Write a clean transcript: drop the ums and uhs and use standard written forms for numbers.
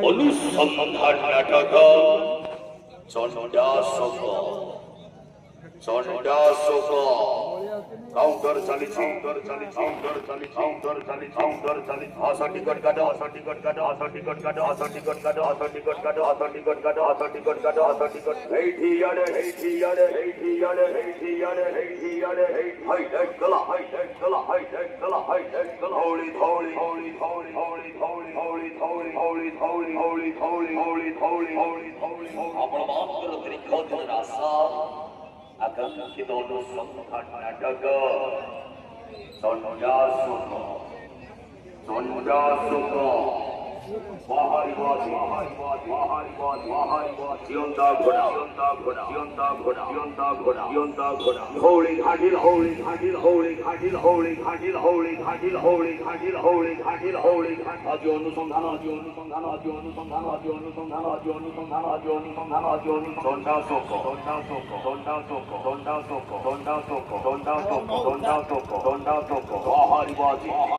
অনুসন্ধান নাটক চণ্ডাশোক চণ্ডাশোক কাউন্টার চালিছি আসা টিকট কাটো এইটি আরে হাইলাইট গলা হৌলি অপমাত্র দীর্ঘদিনের আশা আকাঙ্ক্ষিত অনুসন্ধান নাটক চণ্ডাশোক জিয়ন্তা ঘোড়া হৌলি ঘাটিল আজি অনুসন্ধান চণ্ডাশোক